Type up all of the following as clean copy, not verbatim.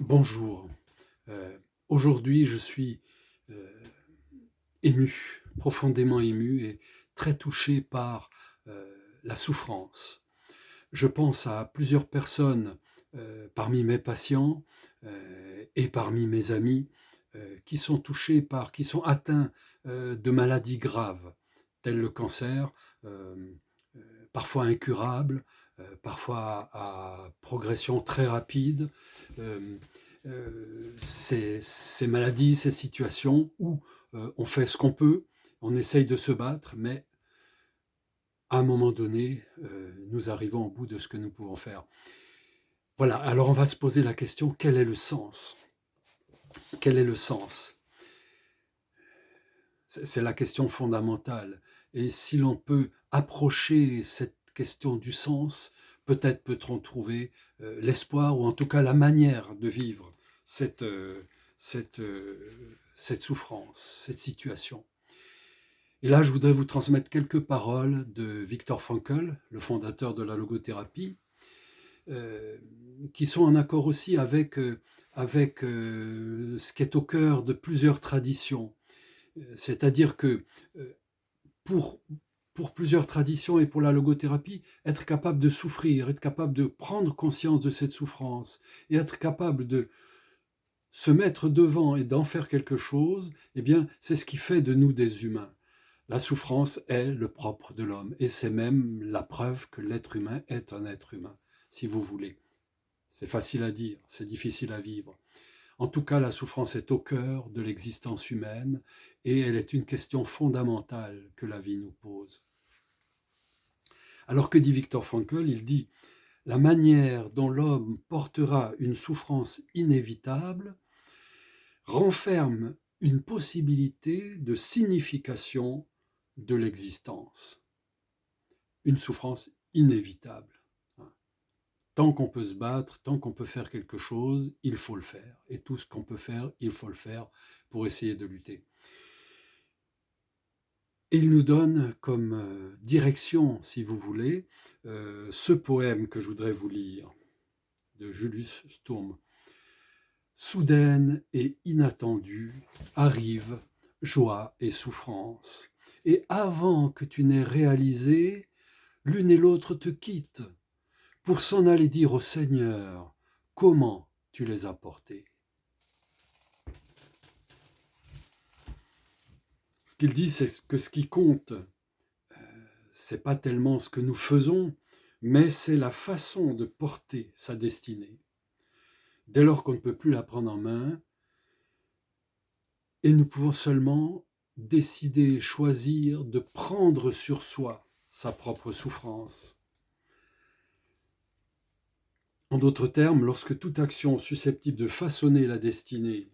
Bonjour. Aujourd'hui, je suis ému, profondément ému et très touché par la souffrance. Je pense à plusieurs personnes parmi mes patients et parmi mes amis qui sont touchés qui sont atteints de maladies graves, telles le cancer, euh, parfois incurable, parfois à progression très rapide. Euh, ces maladies, ces situations où on fait ce qu'on peut, on essaye de se battre, mais à un moment donné, nous arrivons au bout de ce que nous pouvons faire. Voilà, alors on va se poser la question, quel est le sens? Quel est le sens? C'est la question fondamentale. Et si l'on peut approcher cette question du sens, peut-être peut-on trouver l'espoir ou en tout cas la manière de vivre cette, cette, cette souffrance, cette situation. Et là, je voudrais vous transmettre quelques paroles de Viktor Frankl, le fondateur de la logothérapie, euh, qui sont en accord aussi avec ce qui est au cœur de plusieurs traditions. C'est-à-dire que pour, pour plusieurs traditions et pour la logothérapie, être capable de souffrir, être capable de prendre conscience de cette souffrance et être capable de se mettre devant et d'en faire quelque chose, eh bien, c'est ce qui fait de nous des humains. La souffrance est le propre de l'homme et c'est même la preuve que l'être humain est un être humain, si vous voulez. C'est facile à dire, c'est difficile à vivre. En tout cas, la souffrance est au cœur de l'existence humaine et elle est une question fondamentale que la vie nous pose. Alors que dit Viktor Frankl? Il dit: la manière dont l'homme portera une souffrance inévitable renferme une possibilité de signification de l'existence. Une souffrance inévitable. Tant qu'on peut se battre, tant qu'on peut faire quelque chose, il faut le faire. Et tout ce qu'on peut faire, il faut le faire pour essayer de lutter. Et il nous donne comme direction, si vous voulez, ce poème que je voudrais vous lire, de Julius Sturm. Soudaine et inattendue arrivent joie et souffrance. Et avant que tu n'aies réalisé, l'une et l'autre te quittent pour s'en aller dire au Seigneur comment tu les as portés. Ce qu'il dit, c'est que ce qui compte, c'est pas tellement ce que nous faisons, mais c'est la façon de porter sa destinée. Dès lors qu'on ne peut plus la prendre en main, et nous pouvons seulement décider, choisir de prendre sur soi sa propre souffrance. En d'autres termes, lorsque toute action susceptible de façonner la destinée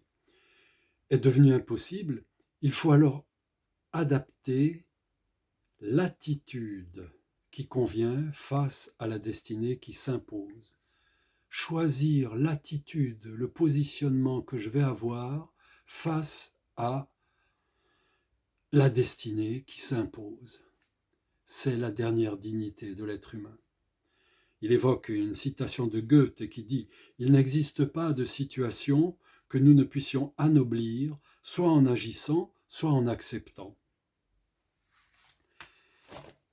est devenue impossible, il faut alors adapter l'attitude qui convient face à la destinée qui s'impose. Choisir l'attitude, le positionnement que je vais avoir face à la destinée qui s'impose. C'est la dernière dignité de l'être humain. Il évoque une citation de Goethe qui dit « Il n'existe pas de situation que nous ne puissions anoblir, soit en agissant, soit en acceptant. »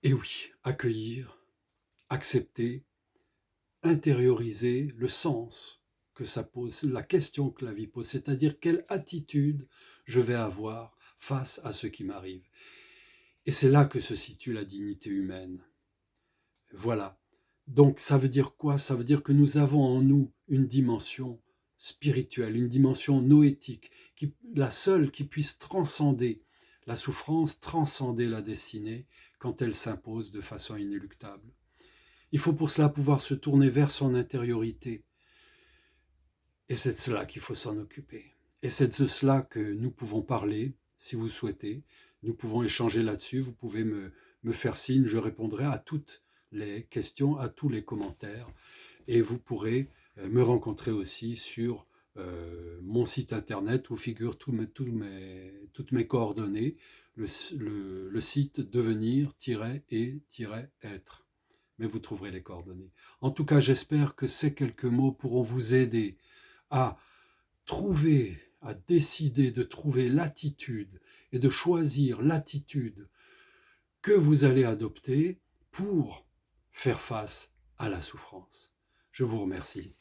Et oui, accueillir, accepter, intérioriser le sens que ça pose, la question que la vie pose, c'est-à-dire quelle attitude je vais avoir face à ce qui m'arrive. Et c'est là que se situe la dignité humaine. Voilà. Donc ça veut dire quoi? Ça veut dire que nous avons en nous une dimension spirituelle, une dimension noétique, la seule qui puisse transcender la souffrance, transcender la destinée quand elle s'impose de façon inéluctable. Il faut pour cela pouvoir se tourner vers son intériorité. Et c'est de cela qu'il faut s'en occuper. Et c'est de cela que nous pouvons parler, si vous souhaitez. Nous pouvons échanger là-dessus. Vous pouvez me faire signe. Je répondrai à toutes les questions, à tous les commentaires. Et vous pourrez me rencontrer aussi sur mon site internet où figurent toutes mes coordonnées, le site devenir-et-être. Mais vous trouverez les coordonnées. En tout cas, j'espère que ces quelques mots pourront vous aider à trouver, à décider de trouver l'attitude et de choisir l'attitude que vous allez adopter pour faire face à la souffrance. Je vous remercie.